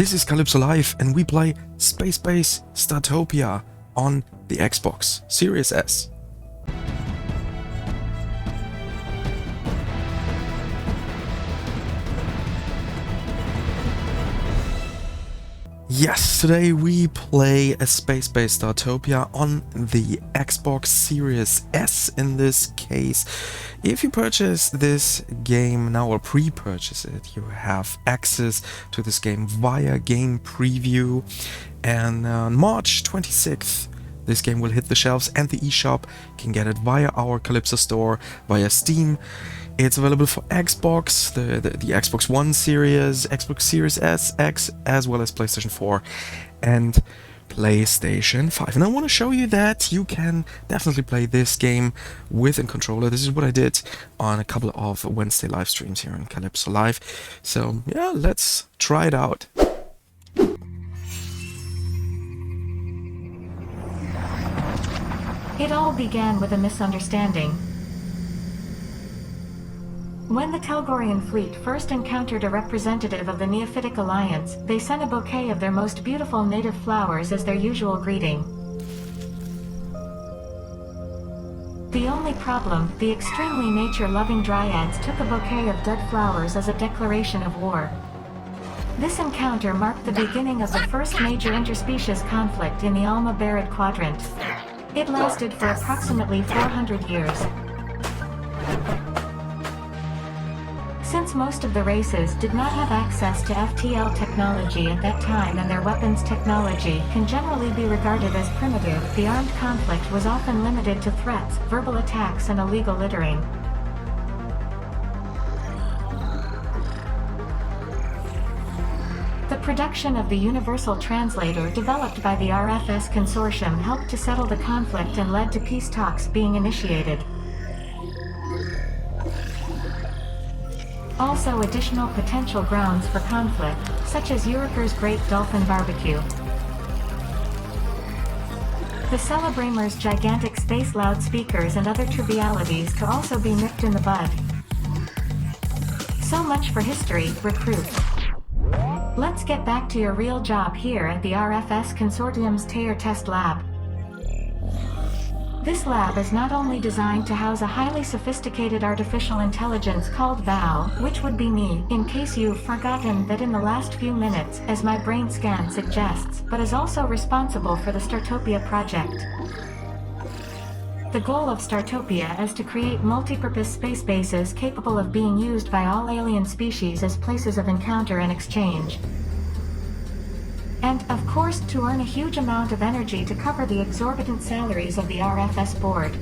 This is Calypso Live, and we play Spacebase Startopia on the Xbox Series S. Yes, today we play a Spacebase Startopia on the Xbox Series S in this case. If you purchase this game now or pre-purchase it, you have access to this game via Game Preview, and on March 26th this game will hit the shelves, and the eShop can get it via our Calypso store, via Steam. It's available for Xbox, the Xbox One series, Xbox Series S, X, as well as PlayStation 4 and PlayStation 5. And I want to show you that you can definitely play this game with a controller. This is what I did on a couple of Wednesday live streams here on Calypso Live. So yeah, let's try it out. It all began with a misunderstanding. When the Telgorian fleet first encountered a representative of the Neophytic Alliance, they sent a bouquet of their most beautiful native flowers as their usual greeting. The only problem, the extremely nature-loving dryads took a bouquet of dead flowers as a declaration of war. This encounter marked the beginning of the first major interspecies conflict in the Alma-Barid quadrant. It lasted for approximately 400 years. Since most of the races did not have access to FTL technology at that time and their weapons technology can generally be regarded as primitive, the armed conflict was often limited to threats, verbal attacks and illegal littering. The production of the Universal Translator developed by the RFS Consortium helped to settle the conflict and led to peace talks being initiated. Also additional potential grounds for conflict, such as Uriker's Great Dolphin Barbecue. The Celebramers' gigantic space loudspeakers and other trivialities could also be nipped in the bud. So much for history, recruit. Let's get back to your real job here at the RFS Consortium's Tear Test Lab. This lab is not only designed to house a highly sophisticated artificial intelligence called Val, which would be me, in case you've forgotten that in the last few minutes, as my brain scan suggests, but is also responsible for the Startopia project. The goal of Startopia is to create multi-purpose space bases capable of being used by all alien species as places of encounter and exchange. And, of course, to earn a huge amount of energy to cover the exorbitant salaries of the RFS board.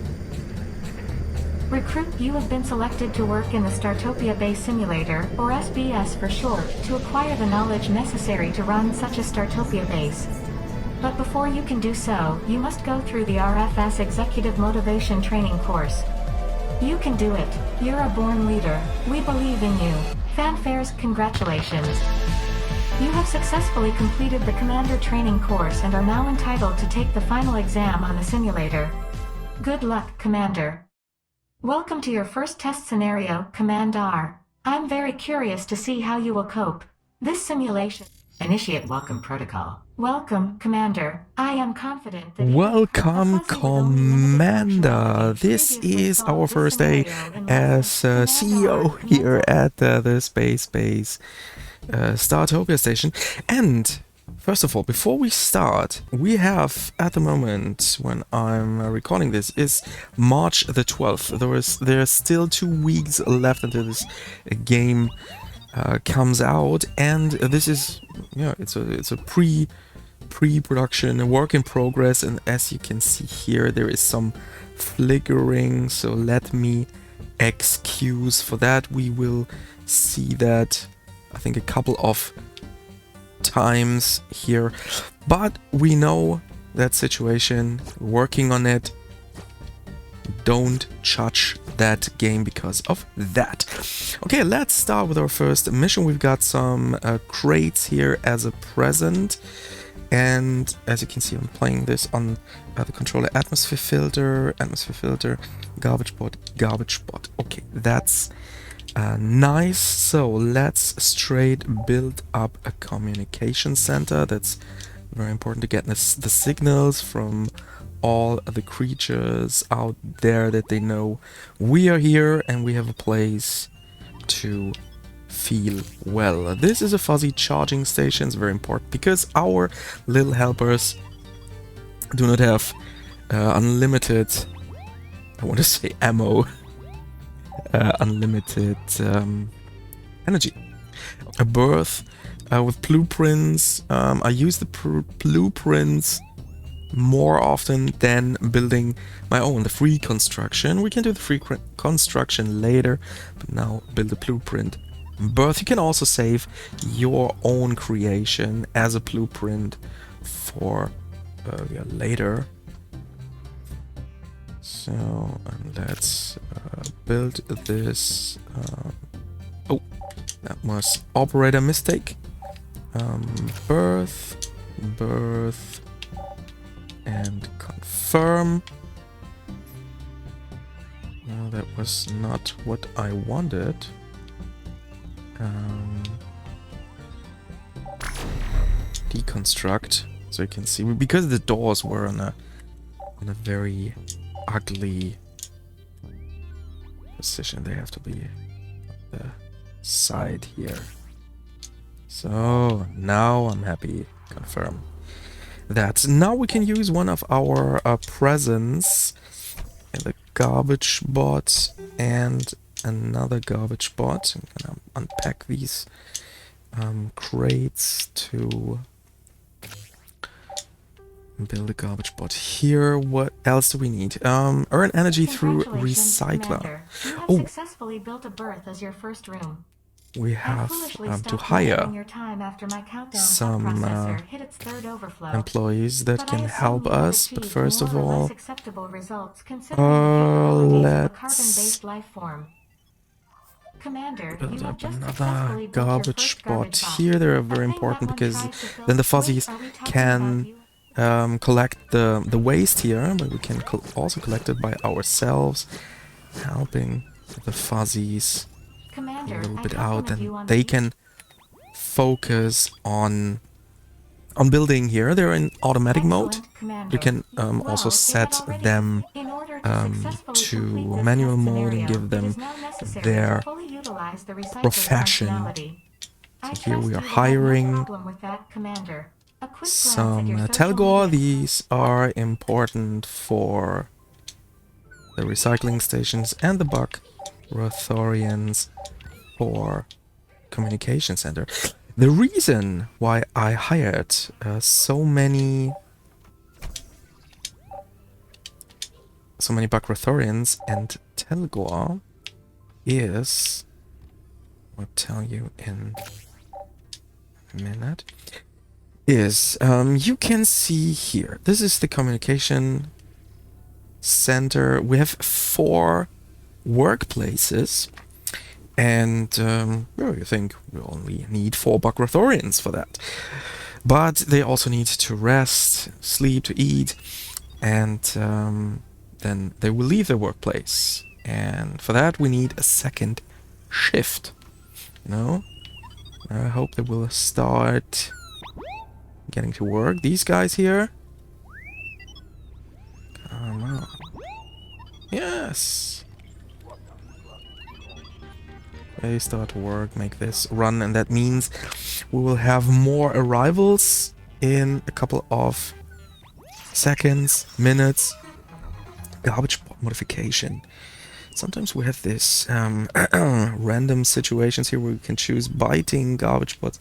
Recruit, you have been selected to work in the Startopia Base Simulator, or SBS for short, to acquire the knowledge necessary to run such a Startopia base. But before you can do so, you must go through the RFS Executive Motivation Training course. You can do it. You're a born leader. We believe in you. Fanfares, congratulations. You have successfully completed the Commander Training course and are now entitled to take the final exam on the simulator. Good luck, Commander. Welcome to your first test scenario, Commander. I'm very curious to see how you will cope. This simulation... Initiate welcome protocol. Welcome, Commander. I am confident that... Welcome, Commander. This is our first day as CEO here at the Spacebase Startopia station. And first of all, before we start, we have at the moment when I'm recording this is March the 12th. There's still 2 weeks left until this game comes out, and this is, yeah, it's a pre-production, a work in progress, and as you can see here, there is some flickering, so let me excuse for that. We will see that, I think, a couple of times here, but we know that situation, working on it. Don't judge that game because of that. Okay, let's start with our first mission. We've got some crates here as a present, and as you can see, I'm playing this on the controller. Atmosphere filter, garbage pot. Okay, that's Nice, so let's straight build up a communication center. That's very important to get the signals from all the creatures out there, that they know we are here and we have a place to feel well. This is a fuzzy charging station. It's very important because our little helpers do not have unlimited, I want to say ammo, unlimited energy. A berth with blueprints. I use the blueprints more often than building my own. The free construction, we can do the free construction later, but now build a blueprint berth. You can also save your own creation as a blueprint for later. So let's build this. Oh, that was operator mistake. Berth, and confirm. No, that was not what I wanted. Deconstruct, so you can see, because the doors were on a very ugly position, they have to be on the side here. So now I'm happy. Confirm that. Now we can use one of our presents in the garbage bot and another garbage bot. I'm gonna unpack these crates to build a garbage bot here. What else do we need? Earn energy through recycler. Commander. You have successfully built a berth as your first room. We have to hire some employees that can help us, but first of all, let's build up another garbage bot here. They're very important because then the fuzzies can collect the waste here, but we can also collect it by ourselves, helping the fuzzies a little bit out, and they can focus on building here. They're in automatic mode. You can also set them to manual mode and give them their profession. So here we are hiring some Telgor. These are important for the recycling stations, and the Buck Rothorians for communication center. The reason why I hired so many Buck Rothorians and Telgor is, I'll tell you in a minute, is you can see here, this is the communication center. We have 4 workplaces, and you think we only need 4 Buck Rothorians for that, but they also need to rest, sleep, to eat, and then they will leave their workplace, and for that we need a second shift. You know, I hope they will start getting to work. These guys here, come on, yes. They start work, make this run, and that means we will have more arrivals in a couple of seconds, minutes. Garbage bot modification. Sometimes we have this random situations here where we can choose biting garbage bots.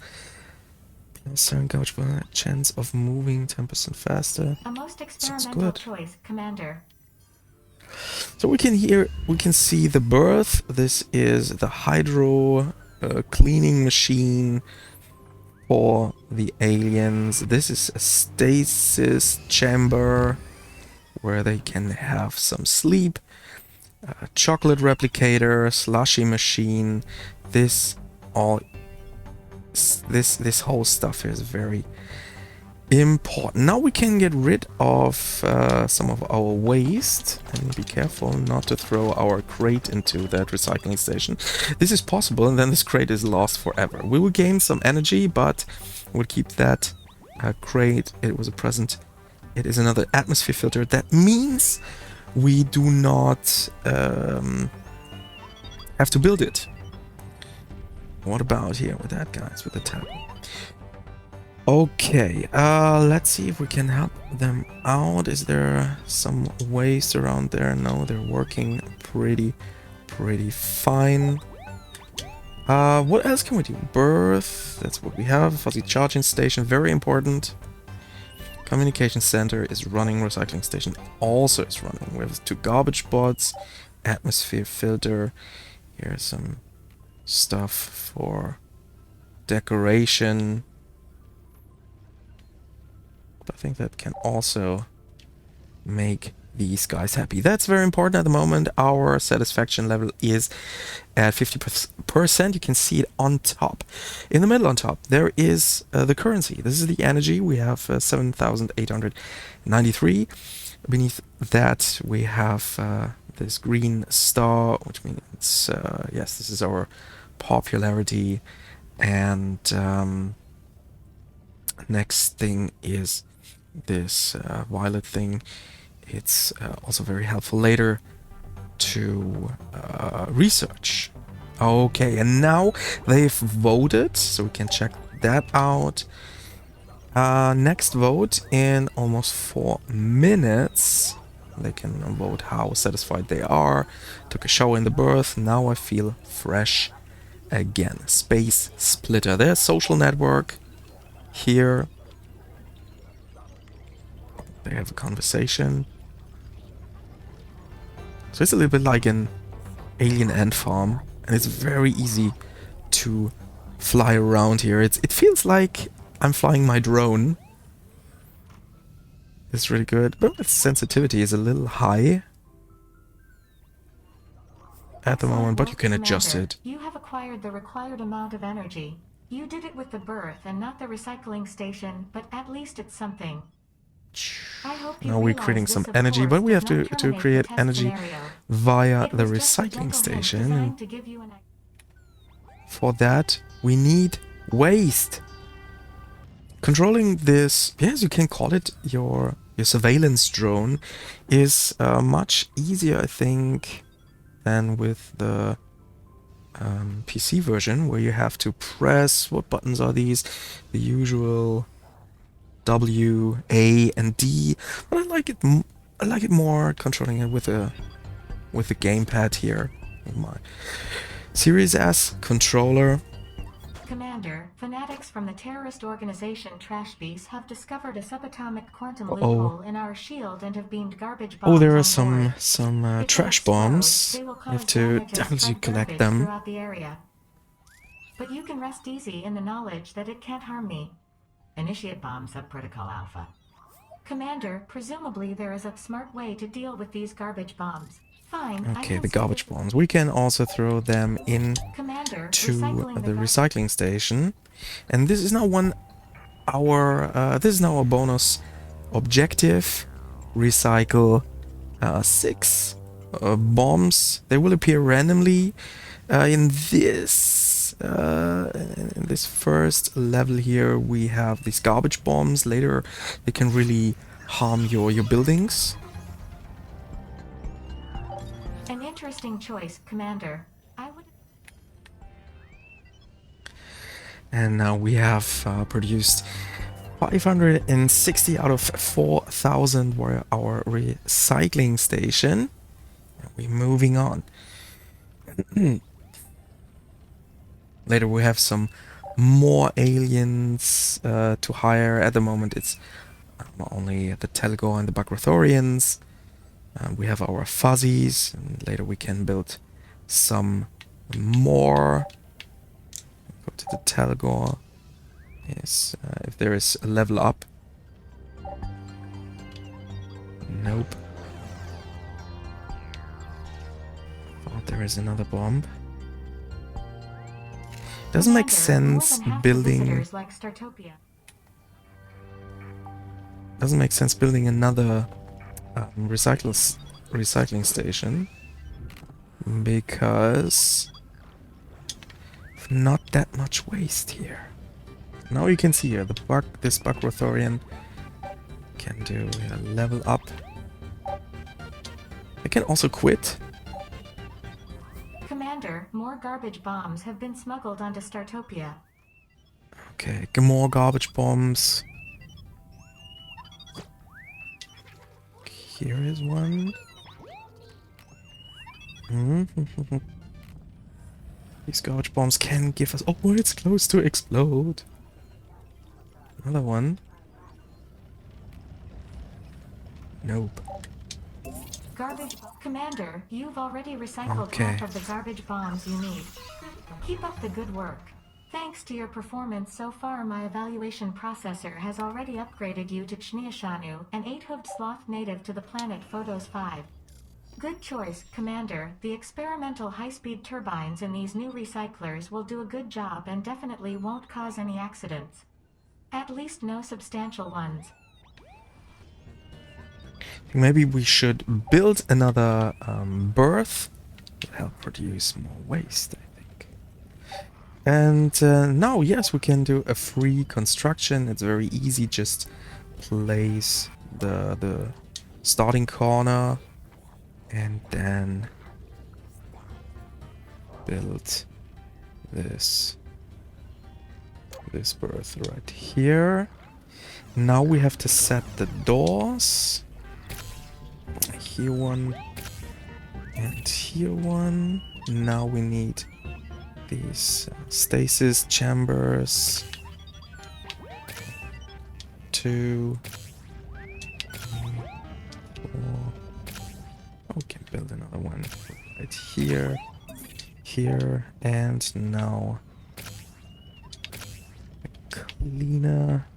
Certain garbage bot chance of moving 10% faster. A most experimental choice, Commander. So we can see the berth. This is the hydro cleaning machine for the aliens. This is a stasis chamber where they can have some sleep. Chocolate replicator, slushy machine. This whole stuff here is very important. Now we can get rid of some of our waste and be careful not to throw our crate into that recycling station. This is possible, and then this crate is lost forever. We will gain some energy, but we'll keep that crate. It was a present. It is another atmosphere filter. That means we do not have to build it. What about here with that, guys, with the tab? Okay, let's see if we can help them out. Is there some waste around there? No, they're working pretty fine. What else can we do? Berth, that's what we have. Fuzzy charging station, very important. Communication center is running, recycling station also is running. We have 2 garbage bots, atmosphere filter. Here's some stuff for decoration. I think that can also make these guys happy. That's very important at the moment. Our satisfaction level is at 50%. You can see it on top. In the middle on top, there is the currency. This is the energy. We have 7,893. Beneath that, we have this green star, which means, yes, this is our popularity. And next thing is this violet thing. It's also very helpful later to research. Okay, and now they've voted, so we can check that out. Next vote in almost 4 minutes. They can vote how satisfied they are. Took a shower in the berth. Now I feel fresh again. Space splitter. There's social network. Here they have a conversation. So it's a little bit like an alien ant farm, and it's very easy to fly around here. It feels like I'm flying my drone. It's really good, but its sensitivity is a little high at the moment, but you can adjust it. You have acquired the required amount of energy. You did it with the berth and not the recycling station, but at least it's something. I hope you now we're creating some energy, but we have to create energy via the recycling station. And for that, we need waste. Controlling this, yes, you can call it your surveillance drone, is much easier, I think, than with the PC version, where you have to press, what buttons are these? The usual W, A, and D. But I like it more controlling it with the gamepad here in my Series S controller. Commander, fanatics from the terrorist organization Trash Beasts have discovered a subatomic quantum loophole in our shield and have beamed garbage bombs. Oh, there are some trash bombs. You have to definitely collect them. Throughout the area. But you can rest easy in the knowledge that it can't harm me. Initiate bomb subprotocol Alpha. Commander, presumably there is a smart way to deal with these garbage bombs. Fine. Okay, the garbage bombs. We can also throw them in to the recycling station, and this is now our bonus objective. Recycle 6 bombs. They will appear randomly in this first level here. We have these garbage bombs. Later, they can really harm your buildings. An interesting choice, Commander. And now we have produced 560 out of 4,000 for our recycling station. And we're moving on. Later we have some more aliens to hire. At the moment it's only the Telgor and the Bagrothorians. We have our fuzzies, and later we can build some more. Go to the Telgor. Yes, if there is a level up. Nope. Thought there is another bomb. Doesn't make sense building. Like Startopia. Doesn't make sense building another recycling station because not that much waste here. Now you can see here this bug Rothorian can do level up. I can also quit. Commander, more garbage bombs have been smuggled onto Startopia. Okay, more garbage bombs. Here is one. These garbage bombs can give us... Oh, it's close to explode. Another one. Nope. Commander, you've already recycled half of the garbage bombs you need. Keep up the good work. Thanks to your performance so far, my evaluation processor has already upgraded you to Chniashanu, an 8-hooved sloth native to the planet Photos 5. Good choice, Commander. The experimental high-speed turbines in these new recyclers will do a good job and definitely won't cause any accidents. At least no substantial ones. Maybe we should build another berth to help produce more waste, I think. And now, yes, we can do a free construction. It's very easy. Just place the starting corner and then build this berth right here. Now we have to set the doors. Here one and here one. Now we need these stasis chambers. 2, 3, 4. We can build another one right here, here, and now a cleaner.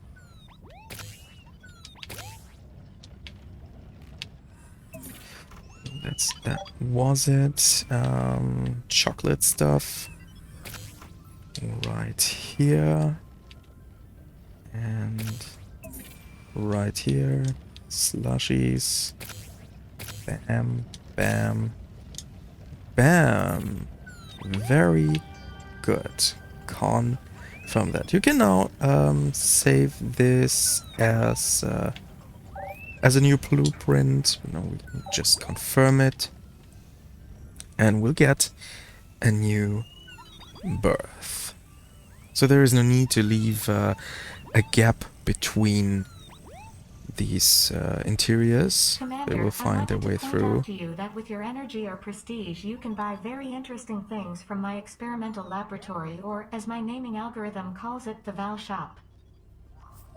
That was it. Chocolate stuff right here and right here. Slushies. Bam, bam, bam. Very good. Confirm that. You can now save this as a new blueprint. Now we can just confirm it, and we'll get a new berth. So there is no need to leave a gap between these interiors. Commander, They will find their way through. To you that with your energy or prestige, you can buy very interesting things from my experimental laboratory, or as my naming algorithm calls it, the Val shop.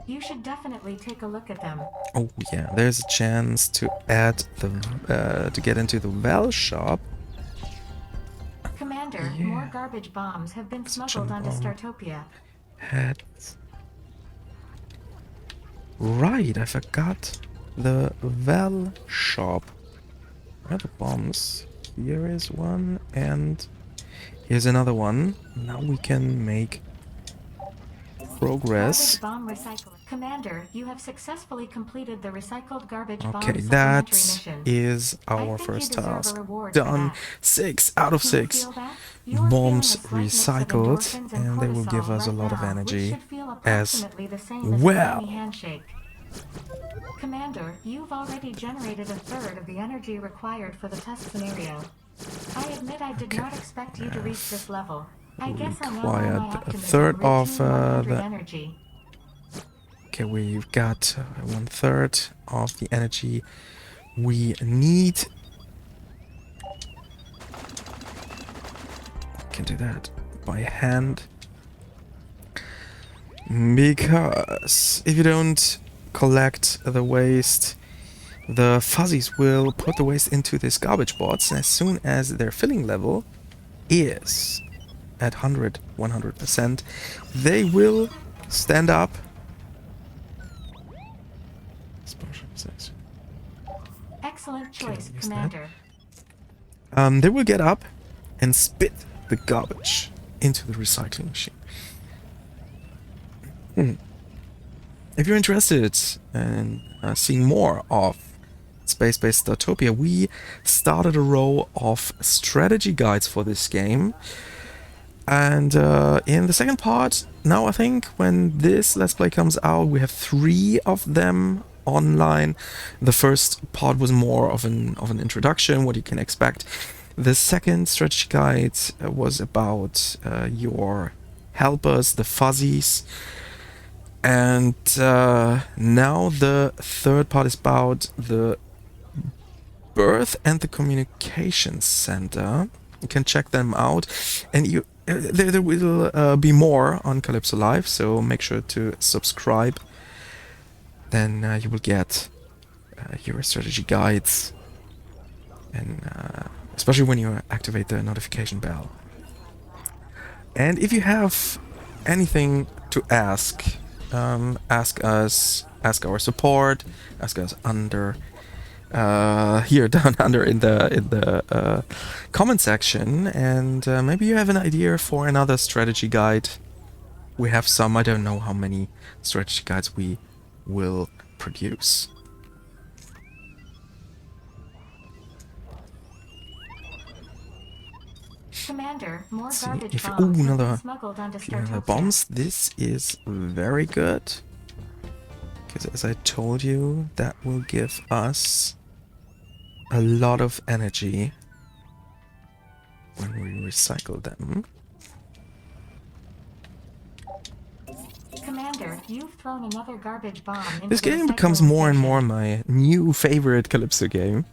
You should definitely take a look at them. Oh yeah, there's a chance to add the to get into the Val shop. Commander, more garbage bombs have been smuggled onto Startopia. Right, I forgot the Val shop. Where are the bombs? Here is one, and here's another one. Now we can make progress. Bomb recycling. Commander, you have successfully completed the recycled garbage bomb Okay, supplementary that mission. is our first task. Done. 6 out of 6 bombs recycled, and they will give us a lot of energy as well. Commander, you've already generated a third of the energy required for the test scenario. I admit I did not expect you to reach this level. I guess I know Required a third of the energy. Okay, we've got 1/3 of the energy we need. Can do that by hand. Because if you don't collect the waste, the fuzzies will put the waste into these garbage bots, and as soon as their filling level is at 100%, they will stand up. Excellent choice, Commander. They will get up and spit the garbage into the recycling machine. If you're interested in seeing more of Spacebase Startopia, we started a row of strategy guides for this game. And in the second part, now I think when this Let's Play comes out, we have 3 of them online. The first part was more of an introduction, what you can expect. The second strategy guide was about your helpers, the fuzzies. And now the third part is about the birth and the communications center. You can check them out, and there will be more on Calypso Live, so make sure to subscribe. Then you will get your strategy guides, and especially when you activate the notification bell. And if you have anything to ask, ask us, ask our support, ask us under here down under in the comment section, and maybe you have an idea for another strategy guide. We have some. I don't know how many strategy guides we will produce. Commander, more Let's see garbage if bombs have another been smuggled onto Startopia. bombs. This is very good, because as I told you, that will give us a lot of energy when we recycle them. Commander, you've thrown another garbage bomb into This the game becomes recycling more and station. more my new favorite Calypso game.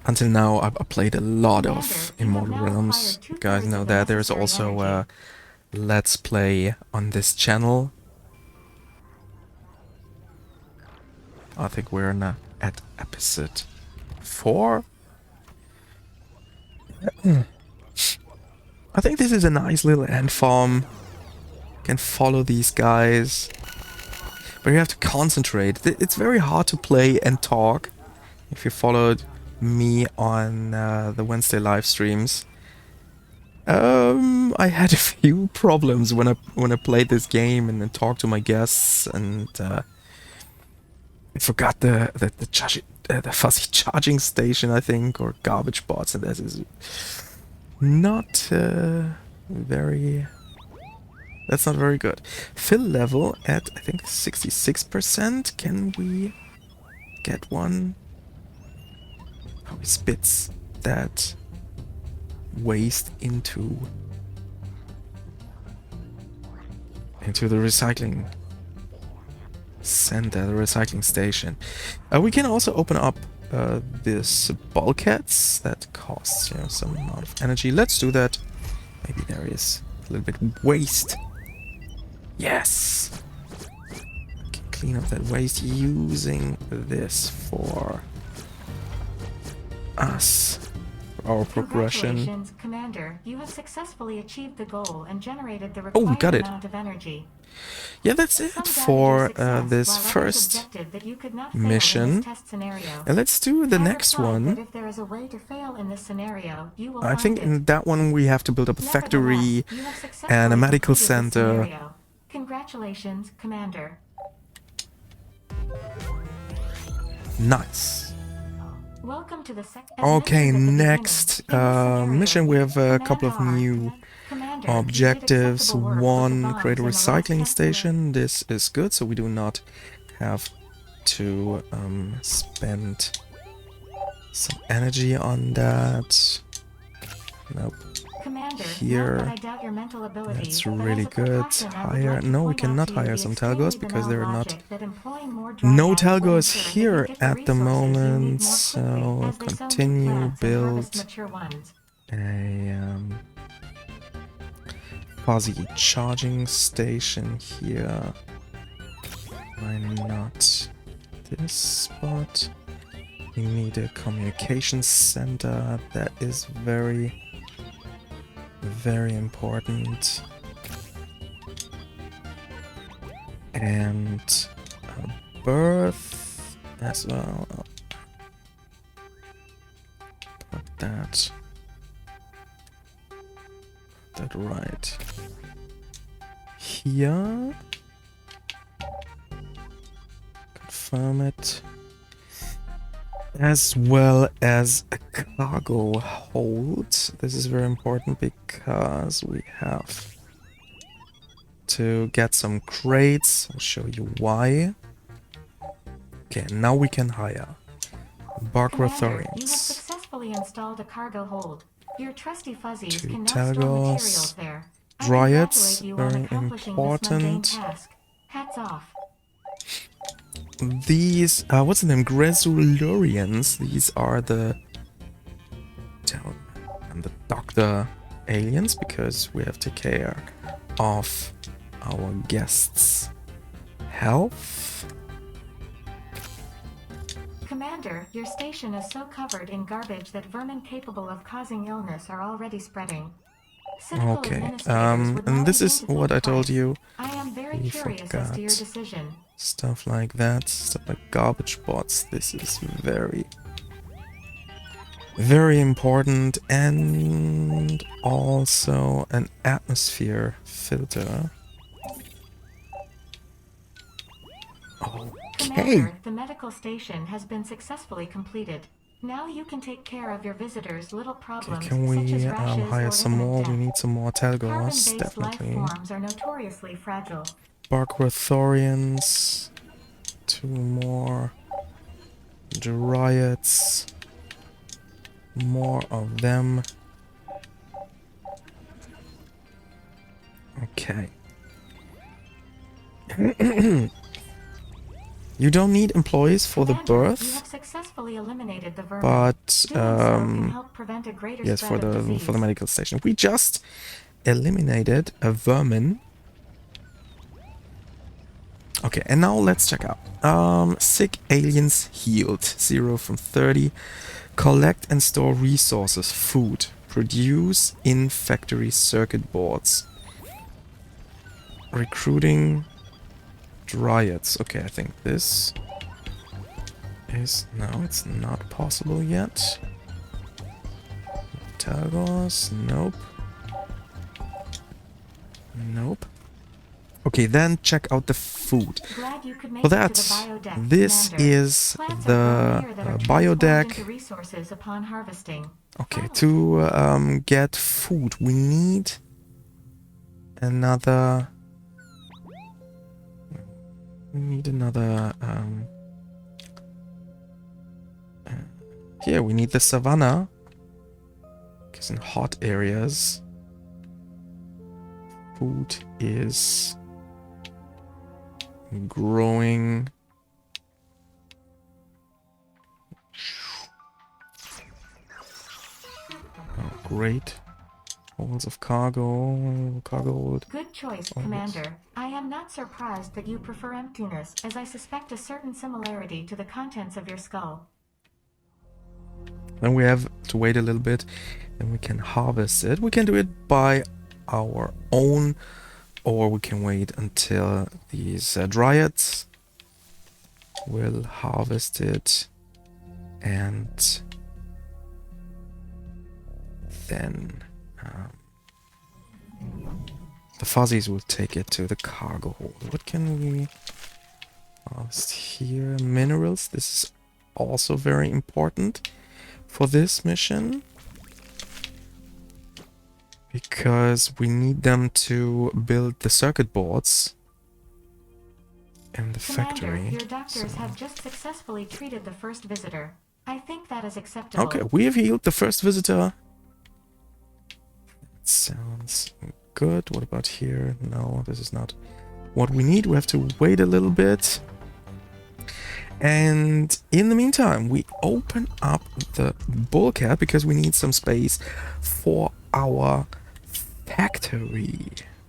Until now, I played a lot of Immortal Realms. You guys know that. There's also a Let's Play on this channel. I think we're at episode 4. I think this is a nice little end farm. You can follow these guys, but you have to concentrate. It's very hard to play and talk. If you followed me on the Wednesday live streams, I had a few problems when I played this game and then talked to my guests, and I forgot the fuzzy charging station, I think, or garbage bots, and that is not very. That's not very good. Fill level at, I think, 66%. Can we get one? Oh, he spits that waste into the recycling center, the recycling station. We can also open up this bulkheads that costs, you know, some amount of energy. Let's do that. Maybe there is a little bit waste. Yes! I can clean up that waste using this for us. For our progression. Congratulations, Commander. You have successfully achieved the goal and generated the Oh, we required got it. amount of energy. Yeah, that's it for this first mission. And let's do the next one. If there is a way to fail in this scenario, you will I think find in that one we have to build up a factory and a medical center. Congratulations, Commander. Nice. Welcome to the second. Okay, next mission we have a couple of new objectives. One, create a recycling station. This is good, so we do not have to spend some energy on that. Nope. Here, that's really good. Hire. No, we cannot hire some Talgos because there are not no Talgos here at the moment. So continue build a fuzzy charging station here. Why not this spot? We need a communication center. That is very important. And a birth as well. Put that right here. confirm it. As well as a cargo hold. This is very important because we have to get some crates. I'll show you why. Okay, now we can hire Commander, you have Bargrathorians. successfully installed a cargo hold. Your trusty fuzzies Two can now store Telgos, materials there. I Dryads, congratulate you on very accomplishing this mundane important. task. Hats off. These, what's the name? Gresulurians. These are the doctor aliens because we have to take care of our guests' health. Commander, your station is so covered in garbage that vermin capable of causing illness are already spreading. Cynical Okay, administrators would and not this begin is to what think I told twice. you. I am very We curious as to your forgot decision. stuff like that, stuff like garbage bots. This is very, very important, and also an atmosphere filter. Okay. Commander, the medical station has been successfully completed. Now you can take care of your visitors' little problems, Can we such as rashes hire or some imminent more? death. We need some more Telgos, Carbon-based life definitely. forms are notoriously fragile. Bargrathorians. 2 more. Dryads. More of them. Okay. You don't need employees for the Commander, you birth, have successfully eliminated the vermin. but Doing so can help prevent a greater yes, for spread of the disease. medical station. We just eliminated a vermin. Okay, and now let's check out. Sick aliens healed. 0 from 30. Collect and store resources. Food. Produce in factory circuit boards. Recruiting Dryads. Okay, I think this is... No, it's not possible yet. Telgos. Nope. Nope. Okay, then check out the food. Glad you could make For it to that, the biodeck, this Commander. is Plants the are grown here that are biodeck. transformed into resources upon harvesting. Okay, to get food, we need another... here, we need the savanna. Because in hot areas, food is growing. Oh, great. Holds of cargo hold. Good choice, Oh, Commander. I am not surprised that you prefer emptiness, as I suspect a certain similarity to the contents of your skull. Then we have to wait a little bit, and we can harvest it. We can do it by our own, or we can wait until these dryads will harvest it, and then the fuzzies will take it to the cargo hold. What can we harvest here? Minerals. This is also very important for this mission, because we need them to build the circuit boards in the Commander, factory. your doctors have just successfully treated the first visitor. I think that is acceptable. Okay, we have healed the first visitor. That sounds good. What about here? No, this is not what we need. We have to wait a little bit. And in the meantime, we open up the bulkhead because we need some space for our factory.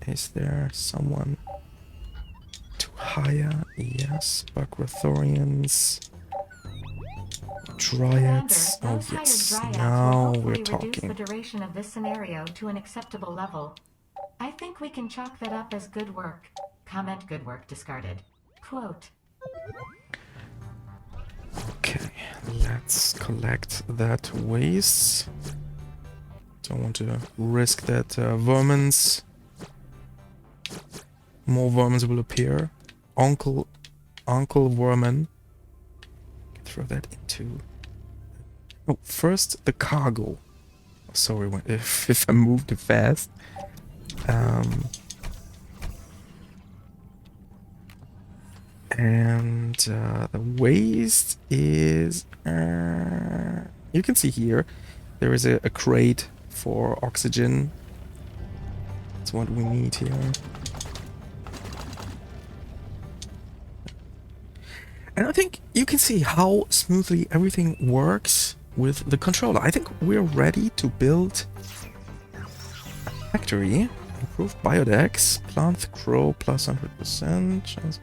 Is there someone to hire? Yes, Bargrathorians, Dryads. Commander, Oh those yes, hired dryads now will we're hopefully reduce talking. the duration of this scenario to an acceptable level. I think we can chalk that up as good work. Comment good work discarded. Quote. Okay, let's collect that waste. Don't want to risk that vermins. More vermins will appear. Uncle Vermin throw that into... Oh, first the cargo. Sorry if I moved too fast. And the waste is... you can see here, there is a crate for oxygen. That's what we need here. And I think you can see how smoothly everything works with the controller. I think we're ready to build a factory. Improved biodex, plant grow plus 100%. Chance.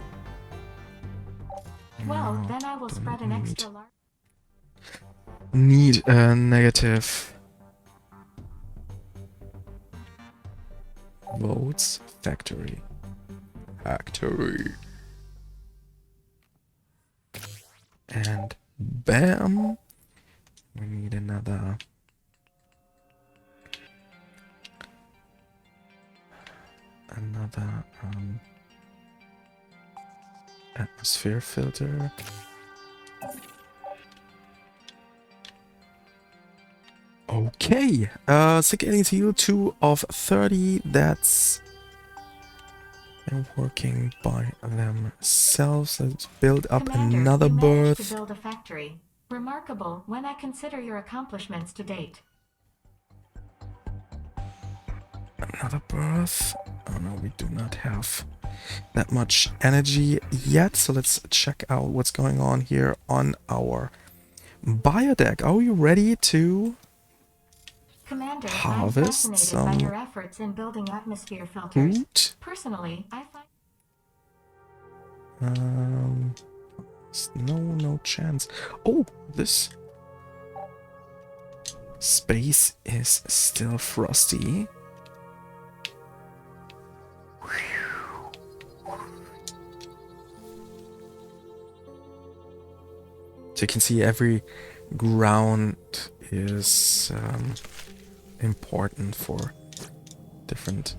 Well, then I will spread an extra large... Need a negative votes factory. And bam, we need another atmosphere filter. Okay, sick aliens heal 2 of 30. That's... they're working by themselves. Let's build up Commander, another you managed berth. to build a factory. Remarkable when I consider your accomplishments to date. Another berth. Oh no, we do not have that much energy yet. So let's check out what's going on here on our biodeck. Are we ready to Commander, harvest I'm fascinated some by your efforts in building atmosphere filters. food? Personally, I find... No chance. Oh, this space is still frosty. So you can see every ground is important for different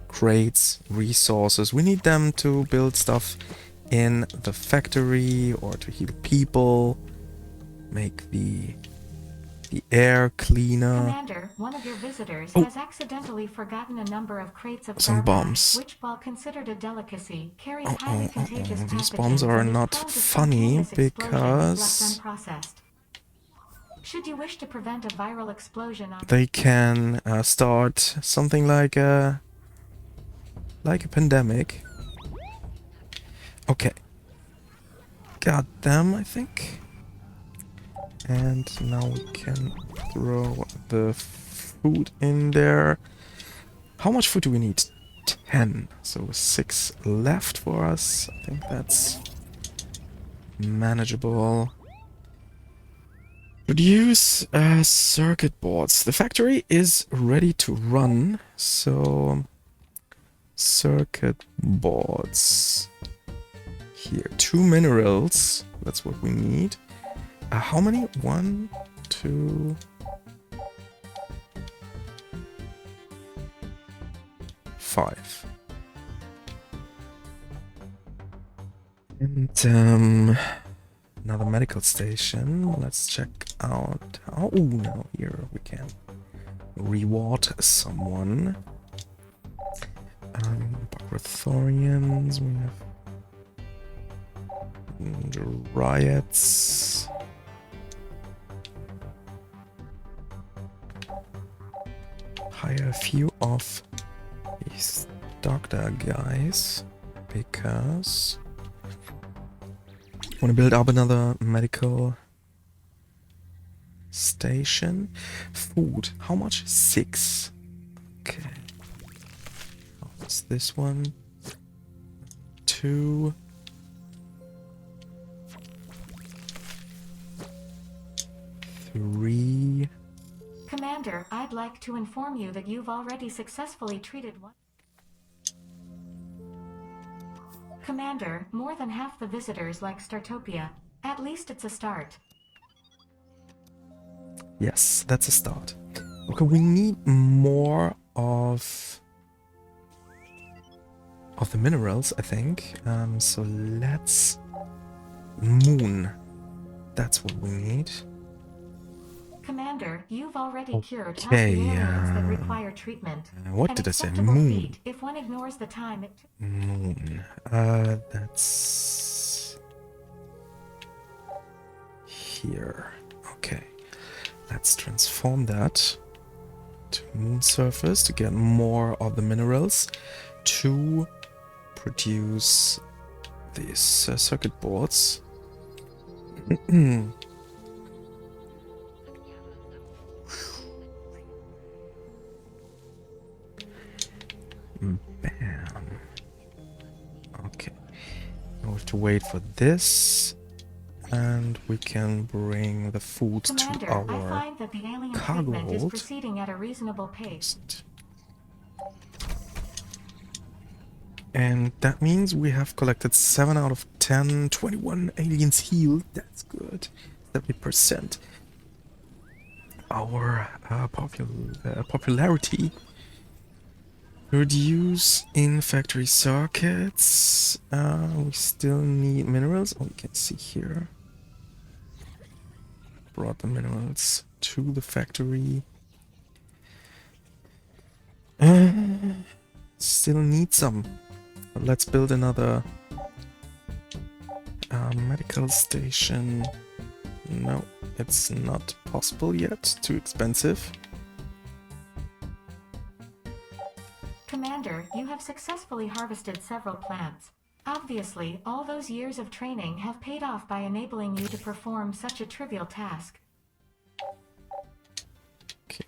crates, resources. We need them to build stuff in the factory or to heal people, make the air cleaner. Commander, one of your visitors has accidentally forgotten a number of crates of Some garbage, bombs. which, while considered a delicacy, carries highly contagious These pathogens bombs are and is not prone to funny spontaneous explosions because left unprocessed. Should you wish to prevent a viral explosion on... they can start something like a pandemic. Okay. Got them, I think. And now we can throw the food in there. How much food do we need? 10. So 6 left for us. I think that's manageable. Produce circuit boards. The factory is ready to run. So circuit boards. Here, 2 minerals. That's what we need. How many? 1, 2, 5. And another medical station. Let's check out. Oh no, here we can reward someone. Bagrathorians. We have riots. Hire a few of these doctor guys because I want to build up another medical station. Food. How much? 6. Okay. What's this one? 2. 3. Commander, I'd like to inform you that you've already successfully treated one... Commander, more than half the visitors like Startopia. At least it's a start. Yes, that's a start. Okay, we need more of the minerals, I think. So let's moon. That's what we need. Commander, you've already cured half Okay, the aliens that require treatment. what An did I say? acceptable Moon. feat if one ignores the time it Moon. That's here. Okay. Let's transform that to moon surface to get more of the minerals to produce these circuit boards. Bam. Okay. Now we have to wait for this, and we can bring the food Commander, to our I find that the alien cargo treatment is hold. proceeding at a reasonable pace. And that means we have collected 7 out of 10, 21 aliens healed. That's good. 70%. Our popularity reduce in factory circuits. We still need minerals. Oh, we can see here. Brought the minerals to the factory. Still need some. Let's build another medical station. No, it's not possible yet. Too expensive. Commander, you have successfully harvested several plants. Obviously, all those years of training have paid off by enabling you to perform such a trivial task. Okay.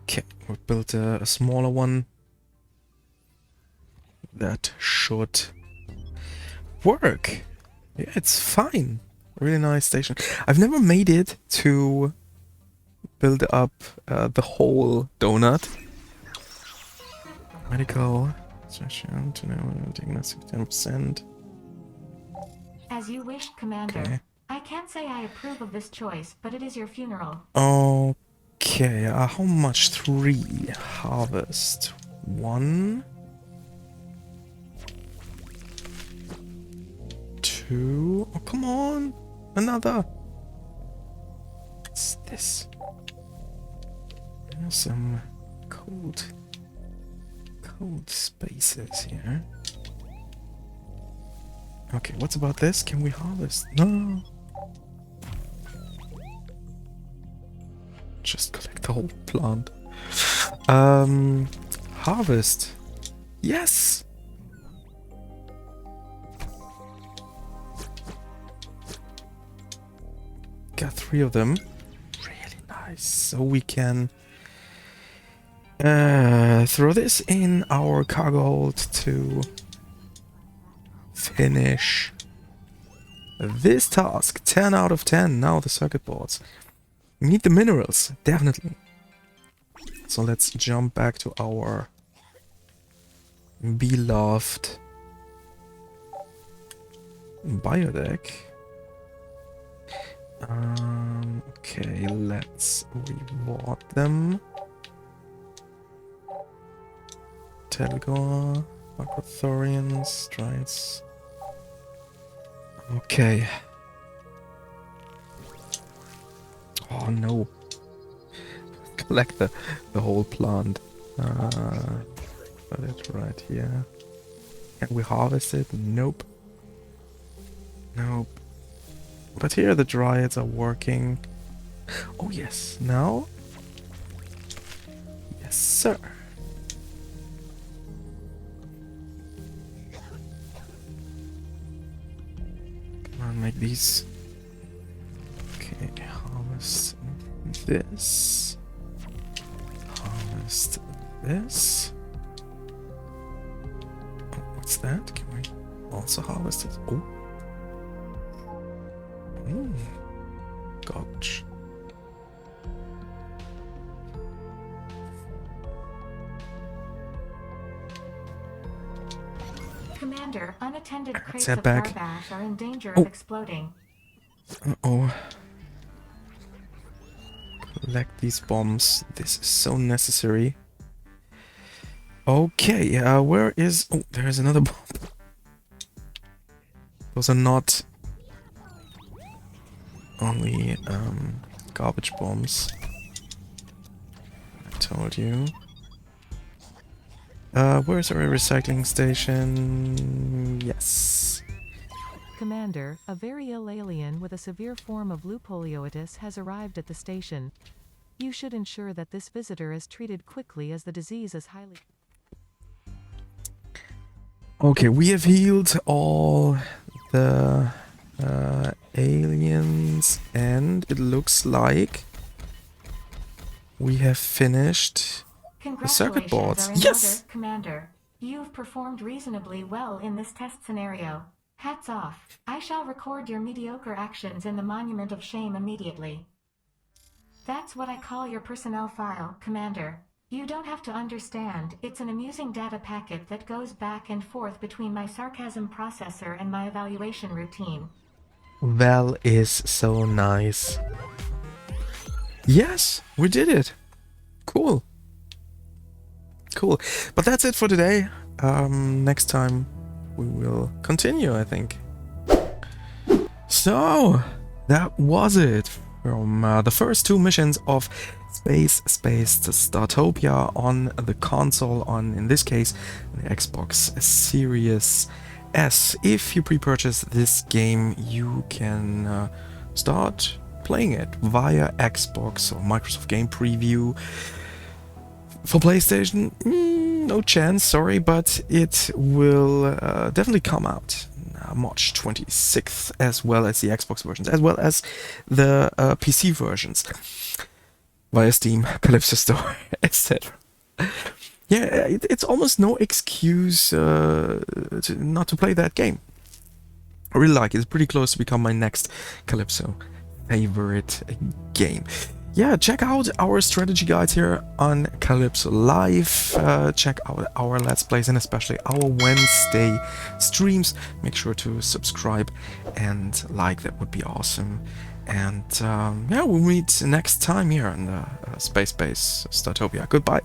Okay, we built a smaller one. That should work. Yeah, it's fine. Really nice station. I've never made it to build up the whole donut. Medical session to now diagnostic 10%. As you wish, Commander. Okay. I can't say I approve of this choice, but it is your funeral. Okay, how much? 3 harvest. 1 2. Oh, come on, another. What's this? There's some cold spaces here. Okay, what's about this? Can we harvest? No. Just collect the whole plant. Harvest. Yes. Got 3 of them. Really nice. So we can throw this in our cargo hold to finish this task. 10 out of 10. Now the circuit boards. We need the minerals, definitely. So let's jump back to our beloved biodeck. Okay, let's reward them. Telgor, Aquathorians, Strides. Okay. Oh no. Collect the whole plant. Put it right here. Can we harvest it? Nope. Nope. But here the dryads are working. Oh yes, now? Yes, sir. Come on, make these. Okay, harvest this. Harvest this. Oh, what's that? Can we also harvest it? Oh. Gotcha. Commander, unattended crates head of back. garbage are in danger Oh. of exploding. Uh-oh. Collect these bombs. This is so necessary. Okay, where is... Oh, there is another bomb. Those are not only garbage bombs. I told you. Where's our recycling station? Yes. Commander, a very ill alien with a severe form of leupolioitis has arrived at the station. You should ensure that this visitor is treated quickly as the disease is highly... Okay, we have healed all the aliens, and it looks like we have finished the circuit boards. Congratulations are in Yes! order, Commander. You've performed reasonably well in this test scenario. Hats off. I shall record your mediocre actions in the Monument of Shame immediately. That's what I call your personnel file, Commander. You don't have to understand, it's an amusing data packet that goes back and forth between my sarcasm processor and my evaluation routine. Val is so nice. Yes, we did it. Cool. Cool. But that's it for today. Next time we will continue, I think. So, that was it from the first two missions of Spacebase Startopia on the console, on, in this case, the Xbox Series S. If you pre-purchase this game, you can start playing it via Xbox or Microsoft Game Preview. For PlayStation, no chance, sorry, but it will definitely come out March 26th, as well as the Xbox versions, as well as the PC versions via Steam, Calypso Store, etc. Yeah, it's almost no excuse not to play that game. I really like it. It's pretty close to become my next Calypso favorite game. Yeah, check out our strategy guides here on Calypso Live. Check out our Let's Plays and especially our Wednesday streams. Make sure to subscribe and like, that would be awesome. And yeah, we'll meet next time here on the Spacebase Startopia. Goodbye.